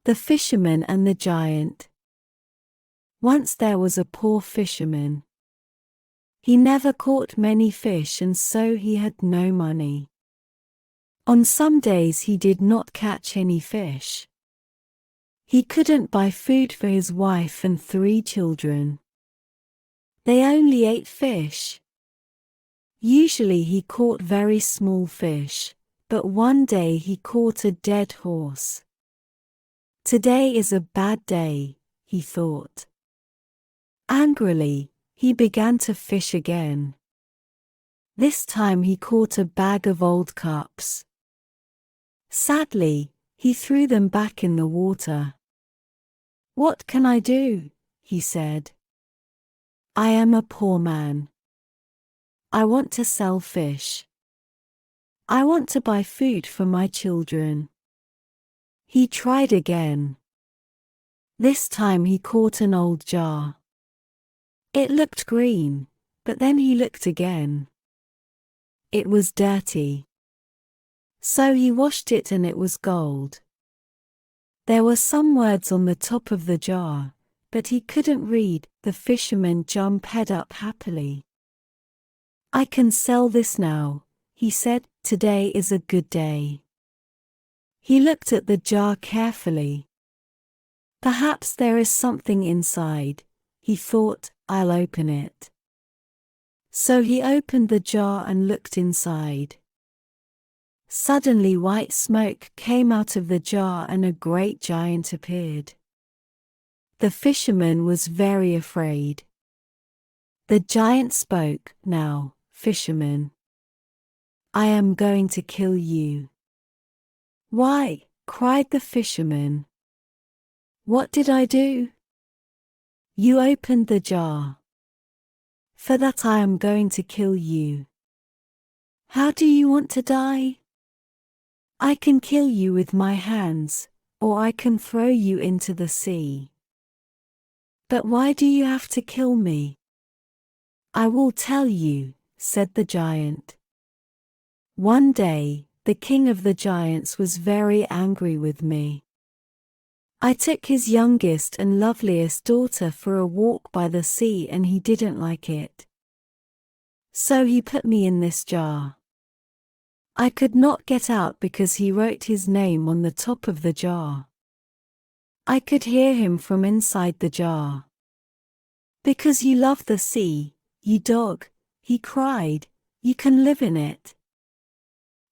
The Fisherman and the Giant. Once there was a poor fisherman. He never caught many fish, and so he had no money. On some days he did not catch any fish. He couldn't buy food for his wife and 3 children. They only ate fish. Usually he caught very small fish, but one day he caught a dead horse. Today is a bad day, he thought. Angrily, he began to fish again. This time he caught a bag of old cups. Sadly, he threw them back in the water. "What can I do?" he said. "I am a poor man. I want to sell fish. I want to buy food for my children." He tried again. This time he caught an old jar. It looked green, but then he looked again. It was dirty. So he washed it and it was gold. There were some words on the top of the jar, but he couldn't read. The fisherman jumped head up happily. "I can sell this now," he said. "Today is a good day." He looked at the jar carefully. Perhaps there is something inside, he thought. "I'll open it." So he opened the jar and looked inside. Suddenly white smoke came out of the jar and a great giant appeared. The fisherman was very afraid. The giant spoke, "Now, fisherman, I am going to kill you." "Why?" cried the fisherman. "What did I do?" "You opened the jar. For that I am going to kill you." "How do you want to die?" "I can kill you with my hands, or I can throw you into the sea." "But why do you have to kill me?" "I will tell you," said the giant. "One day, the king of the giants was very angry with me. I took his youngest and loveliest daughter for a walk by the sea and he didn't like it. So he put me in this jar. I could not get out because he wrote his name on the top of the jar. I could hear him from inside the jar. Because you love the sea, you dog," he cried, "you can live in it."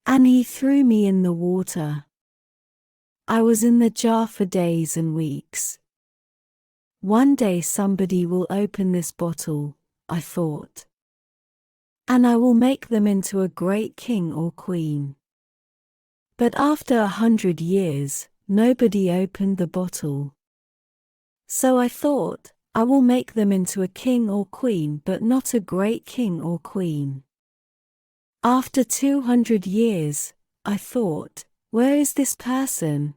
And he threw me in the water. I was in the jar for days and weeks. One day somebody will open this bottle, I thought. And I will make them into a great king or queen. But after 100 years, nobody opened the bottle. So I thought, I will make them into a king or queen, but not a great king or queen. After 200 years, I thought, where is this person?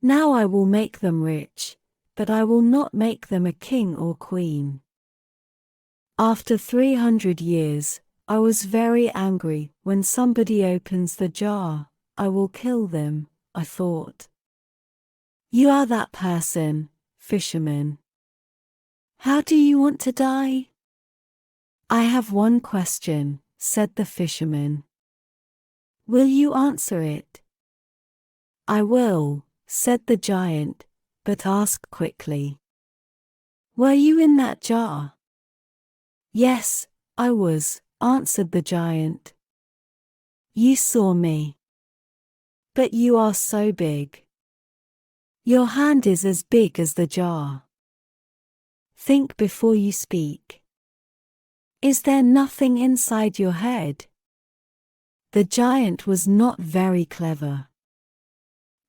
Now I will make them rich, but I will not make them a king or queen. After 300 years, I was very angry. When somebody opens the jar, I will kill them, I thought. You are that person, fisherman. How do you want to die? I have one question, said the fisherman. Will you answer it? I will, said the giant, but ask quickly. Were you in that jar? Yes, I was, answered the giant. You saw me. But you are so big. Your hand is as big as the jar. Think before you speak. Is there nothing inside your head? The giant was not very clever.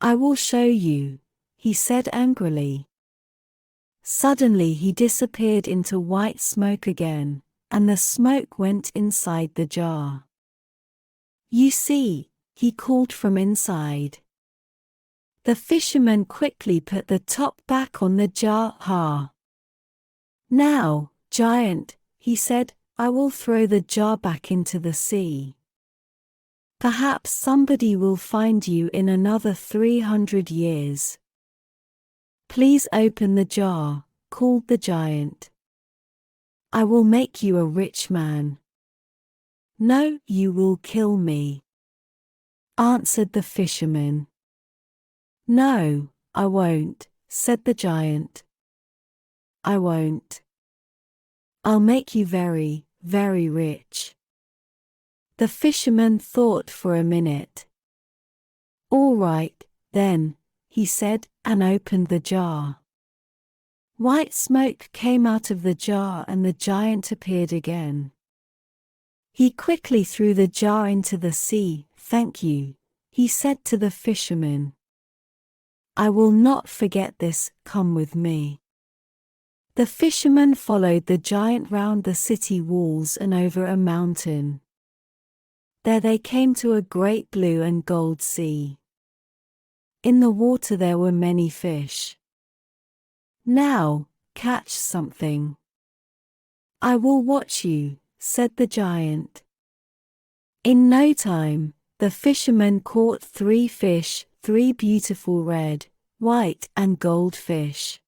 I will show you, he said angrily. Suddenly he disappeared into white smoke again, and the smoke went inside the jar. You see, he called from inside. The fisherman quickly put the top back on the jar. Ha! Now, giant, he said, I will throw the jar back into the sea. Perhaps somebody will find you in another 300 years. Please open the jar, called the giant. I will make you a rich man. No, you will kill me, answered the fisherman. No, I won't, said the giant. I won't. I'll make you very, very rich. The fisherman thought for a minute. All right, then, he said, and opened the jar. White smoke came out of the jar and the giant appeared again. He quickly threw the jar into the sea. Thank you, he said to the fisherman. I will not forget this, come with me. The fisherman followed the giant round the city walls and over a mountain. There they came to a great blue and gold sea. In the water there were many fish. Now, catch something. I will watch you, said the giant. In no time, the fisherman caught 3 fish, 3 beautiful red, white, and gold fish.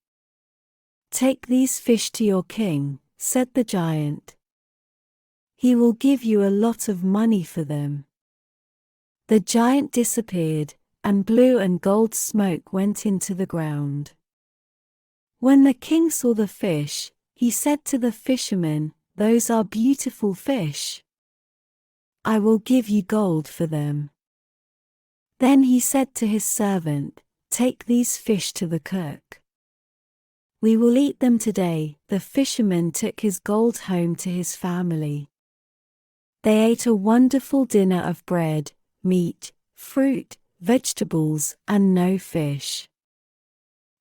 Take these fish to your king, said the giant. He will give you a lot of money for them. The giant disappeared, and blue and gold smoke went into the ground. When the king saw the fish, he said to the fisherman, Those are beautiful fish. I will give you gold for them. Then he said to his servant, Take these fish to the cook. We will eat them today. The fisherman took his gold home to his family. They ate a wonderful dinner of bread, meat, fruit, vegetables, and no fish.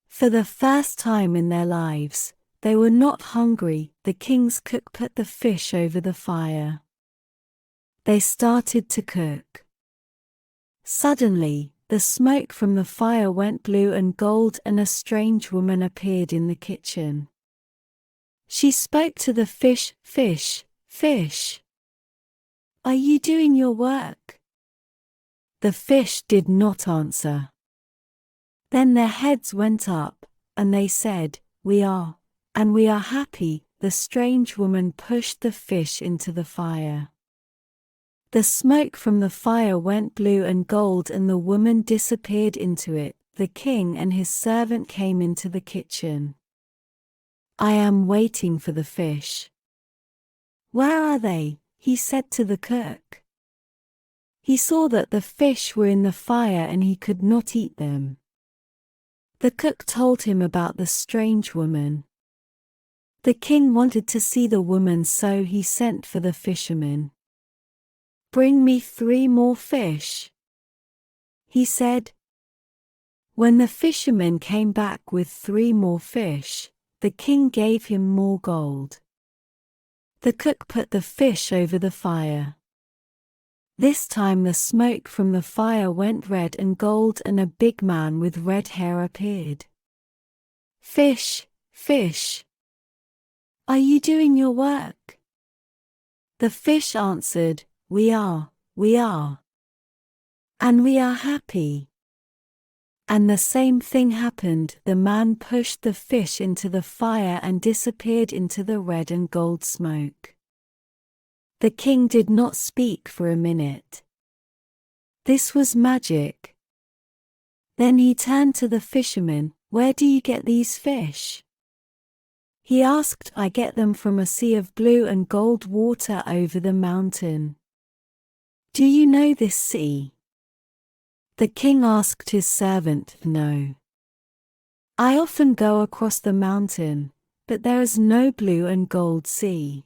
For the first time in their lives, they were not hungry. The king's cook put the fish over the fire. They started to cook. Suddenly, the smoke from the fire went blue and gold and a strange woman appeared in the kitchen. She spoke to the fish, Fish, fish. Are you doing your work? The fish did not answer. Then their heads went up, and they said, We are, and we are happy. The strange woman pushed the fish into the fire. The smoke from the fire went blue and gold and the woman disappeared into it. The king and his servant came into the kitchen. I am waiting for the fish. Where are they? He said to the cook. He saw that the fish were in the fire and he could not eat them. The cook told him about the strange woman. The king wanted to see the woman, so he sent for the fisherman. Bring me 3 more fish, he said. When the fisherman came back with 3 more fish, the king gave him more gold. The cook put the fish over the fire. This time the smoke from the fire went red and gold and a big man with red hair appeared. Fish, fish. Are you doing your work? The fish answered, We are. And we are happy. And the same thing happened. The man pushed the fish into the fire and disappeared into the red and gold smoke. The king did not speak for a minute. This was magic. Then he turned to the fisherman, Where do you get these fish? He asked. I get them from a sea of blue and gold water over the mountain. Do you know this sea? The king asked his servant. No. I often go across the mountain, but there is no blue and gold sea.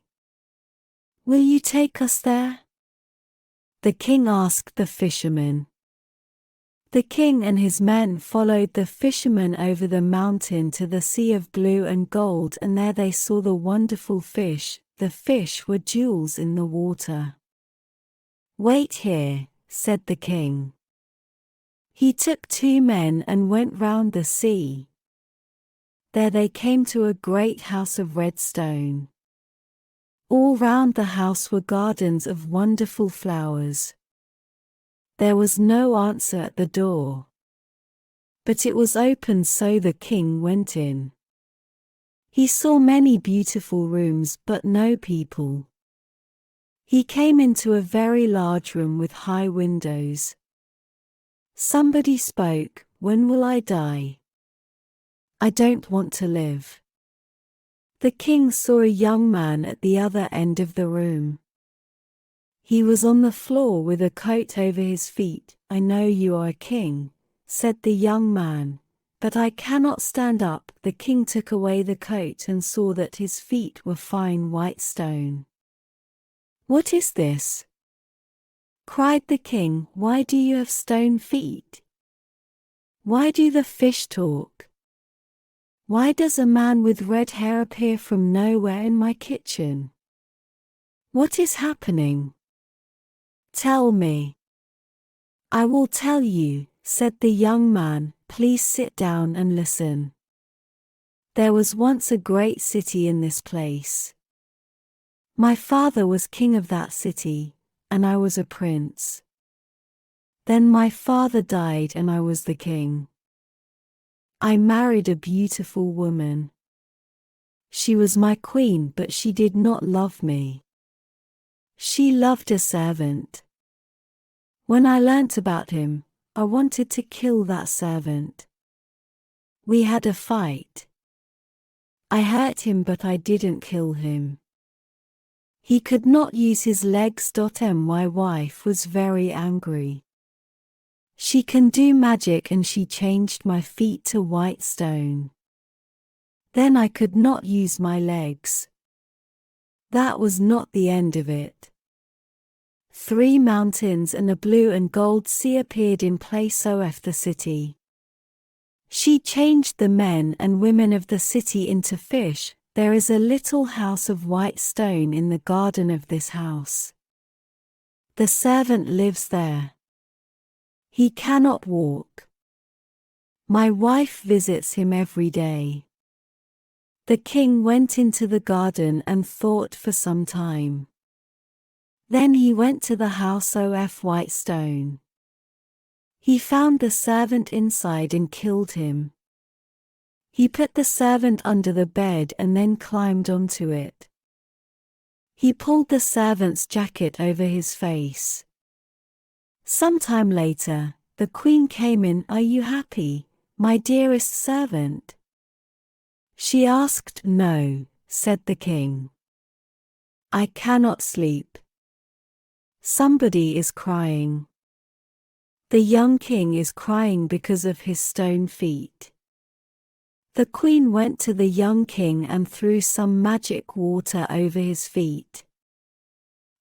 Will you take us there? The king asked the fisherman. The king and his men followed the fisherman over the mountain to the sea of blue and gold, and there they saw the wonderful fish. The fish were jewels in the water. Wait here, said the king. He took 2 men and went round the sea. There they came to a great house of red stone. All round the house were gardens of wonderful flowers. There was no answer at the door. but it was open, so the king went in. He saw many beautiful rooms but no people. He came into a very large room with high windows. Somebody spoke, "When will I die? I don't want to live." The king saw a young man at the other end of the room. He was on the floor with a coat over his feet. "I know you are a king," said the young man, "but I cannot stand up." The king took away the coat and saw that his feet were fine white stone. "What is this?" cried the king. "Why do you have stone feet? Why do the fish talk? Why does a man with red hair appear from nowhere in my kitchen? What is happening? Tell me." "I will tell you," said the young man. "Please sit down and listen. There was once a great city in this place. My father was king of that city, and I was a prince. Then my father died and I was the king. I married a beautiful woman. She was my queen, but she did not love me. She loved a servant. When I learnt about him, I wanted to kill that servant. We had a fight. I hurt him, but I didn't kill him. He could not use his legs. My wife was very angry. She can do magic and she changed my feet to white stone. Then I could not use my legs. That was not the end of it. 3 mountains and a blue and gold sea appeared in place of the city. She changed the men and women of the city into fish. There is a little house of white stone in the garden of this house. The servant lives there. He cannot walk. My wife visits him every day." The king went into the garden and thought for some time. Then he went to the house of white stone. He found the servant inside and killed him. He put the servant under the bed and then climbed onto it. He pulled the servant's jacket over his face. Some time later, the queen came in. "Are you happy, my dearest servant?" She asked. "No," said the king. "I cannot sleep. Somebody is crying. The young king is crying because of his stone feet." The queen went to the young king and threw some magic water over his feet.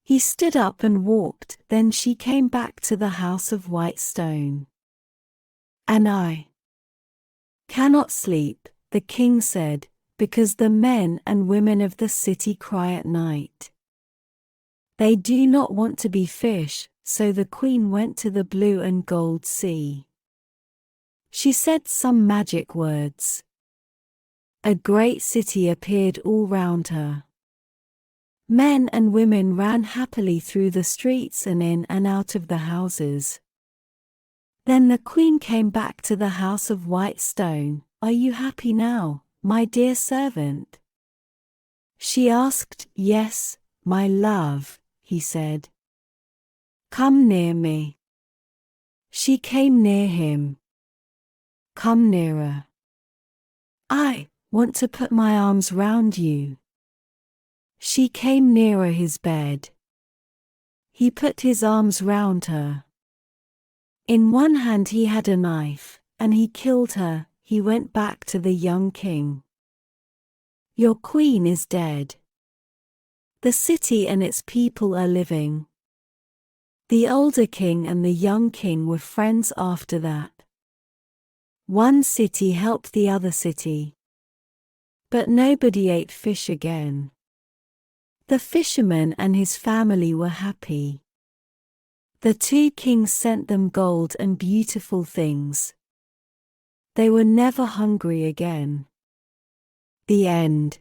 He stood up and walked. Then she came back to the house of white stone. "And I cannot sleep," the king said, "because the men and women of the city cry at night. They do not want to be fish." So the queen went to the blue and gold sea. She said some magic words. A great city appeared all round her. Men and women ran happily through the streets and in and out of the houses. Then the queen came back to the house of white stone. "Are you happy now, my dear servant?" She asked. "Yes, my love," he said. "Come near me." She came near him. "Come nearer. I want to put my arms round you." She came nearer his bed. He put his arms round her. In one hand he had a knife, and he killed her. He went back to the young king. "Your queen is dead. The city and its people are living." The older king and the young king were friends after that. One city helped the other city. But nobody ate fish again. The fisherman and his family were happy. The 2 kings sent them gold and beautiful things. They were never hungry again. The end.